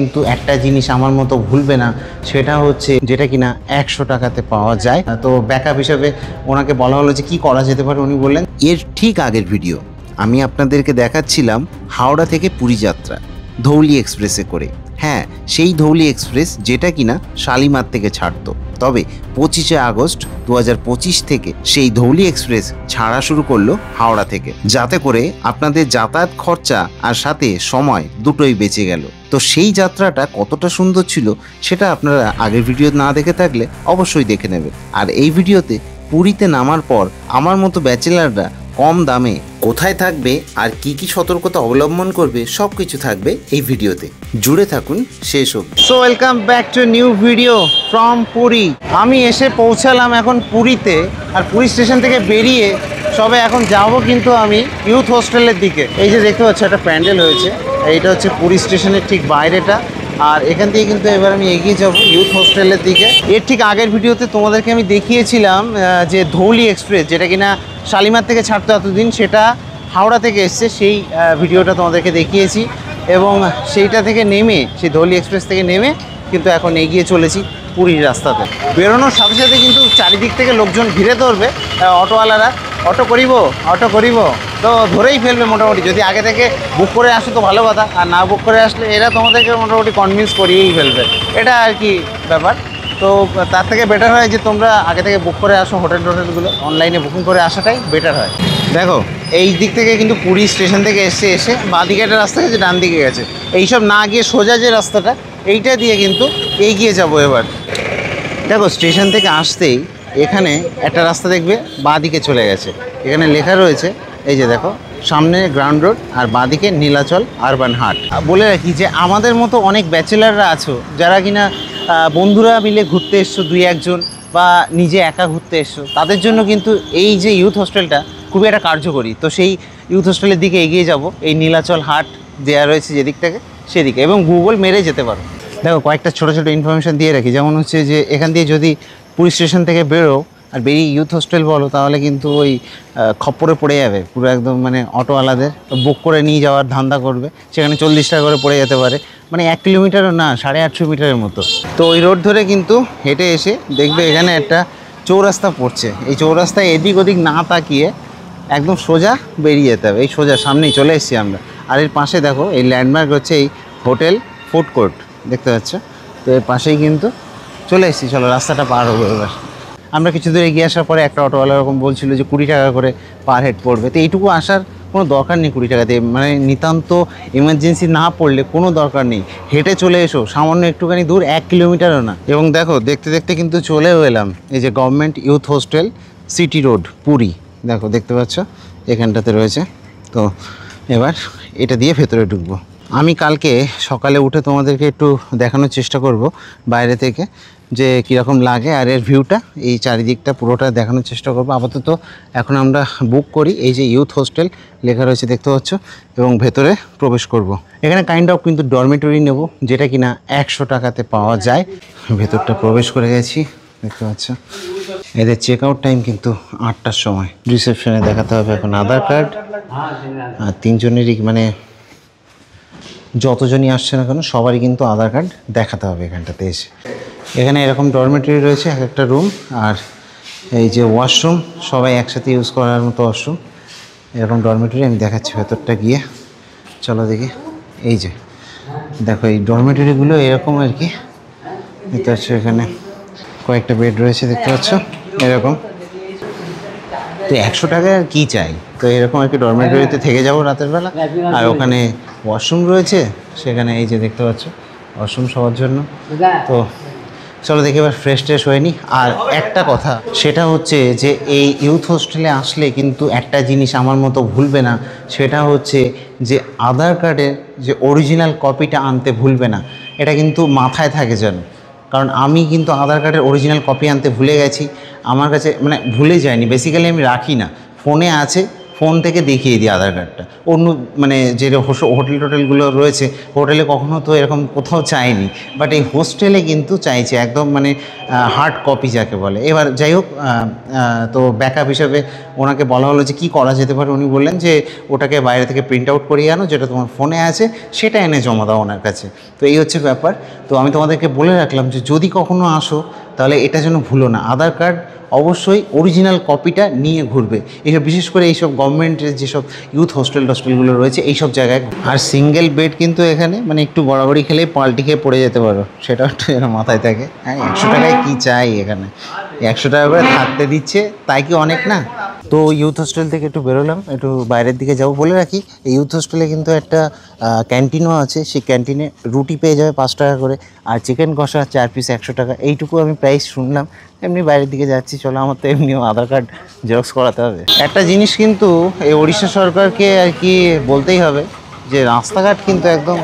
কিন্তু একটা জিনিস আমার মতো ভুলবে না, সেটা হচ্ছে যেটা কিনা 100 টাকাতে পাওয়া যায়। তো ব্যাকআপ হিসেবে ওনাকে বলা হলো যে কি করা যেতে পারে। উনি বললেন, এর ঠিক আগের ভিডিও আমি আপনাদেরকে দেখাচ্ছিলাম হাওড়া থেকে পুরী যাত্রা ধৌলি এক্সপ্রেসে করে। হ্যাঁ, সেই ধৌলি এক্সপ্রেস যেটা কিনা শালিমার থেকে ছাড়তো। তবে 25শে আগস্ট 2025 থেকে সেই ধৌলি এক্সপ্রেস ছাড়া শুরু করলো হাওড়া থেকে, যাতে করে আপনাদের যাতায়াত খরচা আর সাথে সময় দুটোই বেঁচে গেল। তো সেই যাত্রাটা কতটা সুন্দর ছিল সেটা আপনারা আগের ভিডিও না দেখে থাকলে অবশ্যই দেখে নেবেন। আর এই ভিডিওতে পুরীতে নামার পর আমার মতো ব্যাচেলাররা কম দামে কোথায় থাকবে আর কি কি সতর্কতা অবলম্বন করবে সব কিছু থাকবে এই ভিডিওতে, জুড়ে থাকুন শেষ অবধি। So welcome back to new video from Puri. আমি এসে পৌঁছালাম এখন পুরীতে, আর পুরী স্টেশন থেকে বেরিয়ে সবে এখন যাব কিন্তু আমি ইউথ হোস্টেলের দিকে। এই যে দেখতে পাচ্ছ একটা প্যান্ডেল হয়েছে, এইটা হচ্ছে পুরী স্টেশনের ঠিক বাইরেটা। আর এখান থেকে কিন্তু এবার আমি এগিয়ে যাব ইউথ হোস্টেলের দিকে। এর ঠিক আগের ভিডিওতে তোমাদেরকে আমি দেখিয়েছিলাম যে ধৌলি এক্সপ্রেস যেটা কিনা শালিমার থেকে ছাড়তো এতদিন, সেটা হাওড়া থেকে এসছে। সেই ভিডিওটা তোমাদেরকে দেখিয়েছি এবং সেইটা থেকে নেমে, সেই ধৌলি এক্সপ্রেস থেকে নেমে কিন্তু এখন এগিয়ে চলেছি পুরীর রাস্তাতে। বেরোনোর সাথে সাথে কিন্তু চারিদিক থেকে লোকজন ঘিরে ধরবে, অটোওয়ালারা অটো করিব তো ধরেই ফেলবে মোটামুটি। যদি আগে থেকে বুক করে আসো তো ভালো কথা, আর না বুক করে আসলে এরা তোমাদেরকে মোটামুটি কনভিন্স করিয়েই ফেলবে, এটা আর কি ব্যাপার। তো তার থেকে বেটার হয় যে তোমরা আগে থেকে বুক করে আসো, হোটেলগুলো অনলাইনে বুকিং করে আসাটাই বেটার হয়। দেখো এই দিক থেকে কিন্তু পুরী স্টেশন থেকে এসে বাঁ দিকে একটা রাস্তা গেছে, ডান দিকে গেছে, এইসব না গিয়ে সোজা যে রাস্তাটা এইটা দিয়ে কিন্তু এগিয়ে যাবো এবার। দেখো স্টেশন থেকে আসতেই এখানে একটা রাস্তা দেখবে বাঁ দিকে চলে গেছে, এখানে লেখা রয়েছে এই যে দেখো, সামনে গ্রাউন্ড রোড আর বাঁ দিকে নীলাচল আরবান হাট। বলে রাখি যে আমাদের মতো অনেক ব্যাচেলাররা আছো যারা কিনা বন্ধুরা মিলে ঘুরতে এসছো, 2-1 জন বা নিজে একা ঘুরতে এসছো, তাদের জন্য কিন্তু এই যে ইউথ হোস্টেলটা খুবই একটা কার্যকরী। তো সেই ইউথ হোস্টেলের দিকে এগিয়ে যাব, এই নীলাচল হাট দেওয়া রয়েছে যেদিকটাকে সেদিকে, এবং গুগল মেরে যেতে পারো। দেখো কয়েকটা ছোটো ছোটো ইনফরমেশান দিয়ে রাখি, যেমন হচ্ছে যে এখান দিয়ে যদি পুরী স্টেশন থেকে বেরো আর বেরিয়ে ইউথ হোস্টেল বলো, তাহলে কিন্তু ওই খপ্পরে পড়ে যাবে পুরো একদম, মানে অটোওয়ালাদের বুক করে নিয়ে যাওয়ার ধান্দা করবে, সেখানে 40 টাকা করে পড়ে যেতে পারে, মানে 1 কিলোমিটারও না, 850 মিটারের মতো। তো ওই রোড ধরে কিন্তু হেঁটে এসে দেখবে এখানে একটা চৌরাস্তা পড়ছে, এই চৌরাস্তায় এদিক ওদিক না তাকিয়ে একদম সোজা বেরিয়ে যেতে হবে। এই সোজা সামনেই চলে এসেছি আমরা, আর এর পাশে দেখো এই ল্যান্ডমার্ক হচ্ছে এই হোটেল ফুড কোর্ট, দেখতে পাচ্ছ। তো এর পাশেই কিন্তু চলে এসেছি, চলো রাস্তাটা পার হবো এবার। আমরা কিছু দূর এগিয়ে আসার পরে একটা অটোওয়ালা এরকম বলছিল যে 20 টাকা করে পার হেড পড়বে। তো এইটুকু আসার কোনো দরকার নেই 20 টাকা দিয়ে, মানে নিতান্ত এমার্জেন্সি না পড়লে কোনো দরকার নেই, হেঁটে চলে এসো, সামান্য একটুখানি দূর, 1 কিলোমিটারও না। এবং দেখো দেখতে দেখতে কিন্তু চলেও এলাম এই যে government youth hostel, city road, Puri. দেখো দেখতে পাচ্ছ এখানটাতে রয়েছে। তো এবার এটা দিয়ে ভেতরে ঢুকবো। আমি কালকে সকালে উঠে তোমাদেরকে একটু দেখানোর চেষ্টা করব বাইরে থেকে যে কীরকম লাগে, আর এর ভিউটা এই চারিদিকটা পুরোটা দেখানোর চেষ্টা করব। আপাতত এখন আমরা বুক করি, এই যে ইউথ হোস্টেল লেখা রয়েছে দেখতে পাচ্ছ, এবং ভেতরে প্রবেশ করব। এখানে কাইন্ড অফ কিন্তু ডরমেটরি নেব, যেটা কিনা 100 টাকাতে পাওয়া যায়। ভেতরটা প্রবেশ করে গেছি, দেখতে পাচ্ছ। এদের চেক আউট টাইম কিন্তু 8টার সময়। রিসেপশনে দেখাতে হবে এখন আধার কার্ড, আর 3 জনেরই, মানে যতজনই আসছে না কেন সবারই কিন্তু আধার কার্ড দেখাতে হবে এখানটাতে এসে। এখানে এরকম ডরমেটরি রয়েছে, এক একটা রুম, আর এই যে ওয়াশরুম সবাই একসাথে ইউজ করার মতো ওয়াশরুম, এরকম ডরমেটরি। আমি দেখাচ্ছি ভেতরটা গিয়ে, চলো দেখি। এই যে দেখো এই ডরমেটরিগুলো এরকম আর কি, দেখতে পাচ্ছ এখানে কয়েকটা বেড রয়েছে, দেখতে পাচ্ছ এরকম। তো 100 টাকায় আর কী চাই, তো এরকম আর কি ডরমেটরিতে থেকে যাবো রাতের বেলা। আর ওখানে ওয়াশরুম রয়েছে, সেখানে এই যে দেখতে পাচ্ছ ওয়াশরুম সবার জন্য। তো চলো দেখি এবার ফ্রেশ ট্রেশ হয়ে নিই। আর একটা কথা, সেটা হচ্ছে যে এই ইউথ হোস্টেলে আসলে কিন্তু একটা জিনিস আমার মতো ভুলবে না, সেটা হচ্ছে যে আধার কার্ডের যে অরিজিনাল কপিটা আনতে ভুলবে না। এটা কিন্তু মাথায় থাকে যেন, কারণ আমি কিন্তু আধার কার্ডের অরিজিনাল কপি আনতে ভুলে গেছি। আমার কাছে, মানে ভুলে যায়নি, বেসিক্যালি আমি রাখি না, ফোনে আছে, ফোন থেকে দেখিয়ে দিই আধার কার্ডটা। অন্য মানে যে হোটেল টোটেলগুলো রয়েছে, হোটেলে কখনো তো এরকম কোথাও চায়নি, বাট এই হোস্টেলে কিন্তু চাইছে একদম মানে হার্ড কপি যাকে বলে। এবার যাই হোক, তো ব্যাকআপ হিসাবে ওনাকে বলা হলো যে কী করা যেতে পারে। উনি বললেন যে ওটাকে বাইরে থেকে প্রিন্ট আউট করিয়ে আনো, যেটা তোমার ফোনে আছে সেটা এনে জমা দাও ওনার কাছে। তো এই হচ্ছে ব্যাপার। তো আমি তোমাদেরকে বলে রাখলাম যে যদি কখনো আসো তাহলে এটা যেন ভুলো না, আধার কার্ড অবশ্যই অরিজিনাল কপিটা নিয়ে ঘুরবে। এইসব বিশেষ করে এইসব গভর্নমেন্টের যেসব ইউথ হোস্টেলগুলো রয়েছে এইসব জায়গায়। আর সিঙ্গেল বেড কিন্তু এখানে মানে একটু বরাবরই খেলেই পাল্টি খেয়ে পড়ে যেতে পারো, সেটা একটু মাথায় থাকে। হ্যাঁ, 100 টাকায় কী চাই এখানে, 100 টাকা করে থাকতে দিচ্ছে, তাই কি অনেক না? তো ইউথ হোস্টেল থেকে একটু বেরোলাম, একটু বাইরের দিকে যাবো। বলে রাখি এই ইউথ হোস্টেলে কিন্তু একটা ক্যান্টিনও আছে। সেই ক্যান্টিনে রুটি পেয়ে যাবে 5 টাকা করে, আর চিকেন কষা 4 পিস 100 টাকা। এইটুকু আমি প্রাইস শুনলাম। এমনি বাইরের দিকে যাচ্ছি, চলো আমার তো এমনিও আধার কার্ড জেরক্স করাতে হবে। একটা জিনিস কিন্তু এই ওড়িশা সরকারকে আর কি বলতেই হবে যে রাস্তাঘাট কিন্তু একদম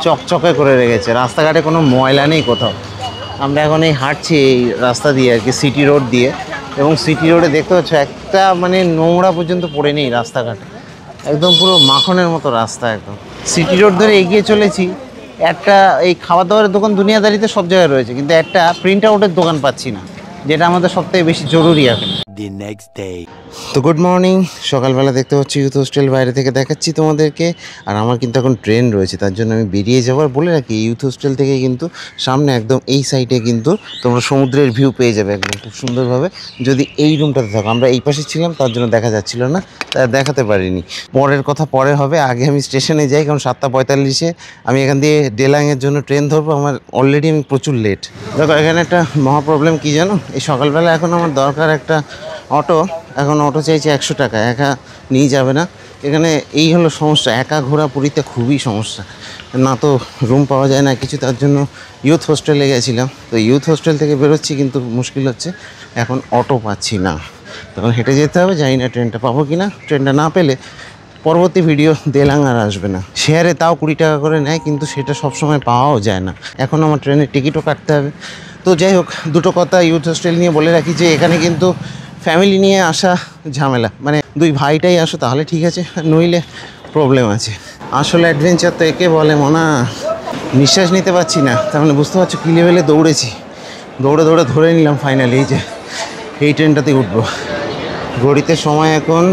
চকচকে করে রেখেছে। রাস্তাঘাটে কোনো ময়লা নেই কোথাও। আমরা এখন এই হাঁটছি এই রাস্তা দিয়ে আর কি, সিটি রোড দিয়ে, এবং সিটি রোডে দেখতে পাচ্ছ একটা মানে নোংরা পর্যন্ত পড়ে নেই রাস্তাঘাটে। একদম পুরো মাখনের মতো রাস্তা একদম। সিটি রোড ধরে এগিয়ে চলেছি, একটা এই খাবার দাবারের দোকান দুনিয়াদারিতে সব জায়গায় রয়েছে, কিন্তু একটা প্রিন্ট আউটের দোকান পাচ্ছি না, যেটা আমাদের সবথেকে বেশি জরুরি এখন। তো গুড মর্নিং, সকালবেলা দেখতে পাচ্ছি ইউথ হোস্টেল বাইরে থেকে দেখাচ্ছি তোমাদেরকে। আর আমার কিন্তু এখন ট্রেন রয়েছে, তার জন্য আমি বেরিয়ে যাবার। বলে রাখি ইউথ হোস্টেল থেকে কিন্তু সামনে একদম এই সাইডে কিন্তু তোমরা সমুদ্রের ভিউ পেয়ে যাবে একদম খুব সুন্দরভাবে, যদি এই রুমটাতে থাকো। আমরা এই পাশে ছিলাম, তার জন্য দেখা যাচ্ছিল না, তাই দেখাতে পারিনি। পরের কথা পরে হবে, আগে আমি স্টেশনে যাই, কারণ 7:45-এ আমি এখান দিয়ে ডেলাংয়ের জন্য ট্রেন ধরবো। আমার অলরেডি আমি প্রচুর লেট। দেখো এখানে একটা মহা প্রবলেম কী জানো, এই সকালবেলা এখন আমার দরকার একটা অটো। এখন অটো চাইছে 100 টাকা, একা নিয়ে যাবে না। এখানে এই হলো সমস্যা, একা ঘোরাঘুরিতে খুবই সমস্যা, না তো রুম পাওয়া যায় না কিছু। তার জন্য ইউথ হোস্টেলে গেছিলাম। তো ইউথ হোস্টেল থেকে বেরোচ্ছি, কিন্তু মুশকিল হচ্ছে এখন অটো পাচ্ছি না, তখন হেঁটে যেতে হবে। জানি না ট্রেনটা পাবো কি না। ট্রেনটা না পেলে পরবর্তী ভিডিও দেলাং আর আসবে না। শেয়ারে তাও 20 টাকা করে নেয়, কিন্তু সেটা সবসময় পাওয়াও যায় না। এখন আমার ট্রেনের টিকিটও কাটতে হবে। তো যাই হোক, দুটো কথা ইউথ হোস্টেল নিয়ে বলে রাখি যে এখানে কিন্তু ফ্যামিলি নিয়ে আসা ঝামেলা, মানে 2 ভাইটাই আসো তাহলে ঠিক আছে, নইলে প্রবলেম আছে। আসলে অ্যাডভেঞ্চার তো একে বলে মনা। নিঃশ্বাস নিতে পারছি না, তার মানে বুঝতে পারছো কী লেভেলে দৌড়েছি। দৌড়ে দৌড়ে ধরে নিলাম ফাইনালি এই যে এই ট্রেনটাতে উঠবো। ঘড়িতে সময় এখন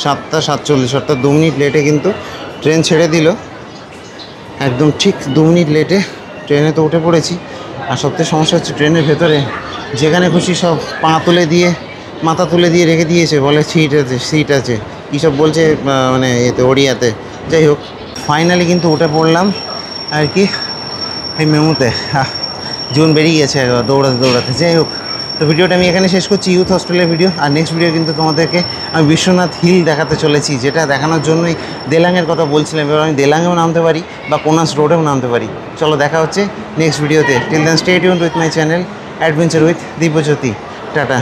7:47, অর্থাৎ 2 মিনিট লেটে কিন্তু ট্রেন ছেড়ে দিল। একদম ঠিক 2 মিনিট লেটে ট্রেনে তো উঠে পড়েছি। আর সবথেকে সমস্যা হচ্ছে ট্রেনের ভেতরে যেখানে খুশি সব পা তুলে দিয়ে মাথা তুলে দিয়ে রেখে দিয়েছে, বলে সিট আছে কী সব বলছে মানে এতে ওড়িয়াতে। যাই হোক ফাইনালি কিন্তু উঠে পড়লাম আর কি এই মেমুতে। জীবন বেরিয়ে গেছে দৌড়াতে দৌড়াতে। যাই হোক, তো ভিডিওটা আমি এখানে শেষ করছি, ইউথ হোস্টেলের ভিডিও। আর নেক্সট ভিডিও কিন্তু তোমাদেরকে আমি বিশ্বনাথ হিল দেখাতে চলেছি, যেটা দেখানোর জন্যই দেলাংয়ের কথা বলছিলাম। এবার আমি দেলাংয়েও নামতে পারি বা কোনাস রোডেও নামতে পারি। চলো দেখা হচ্ছে নেক্সট ভিডিওতে। Till then stay tuned with my channel adventure with Dibyajyoti. Tata.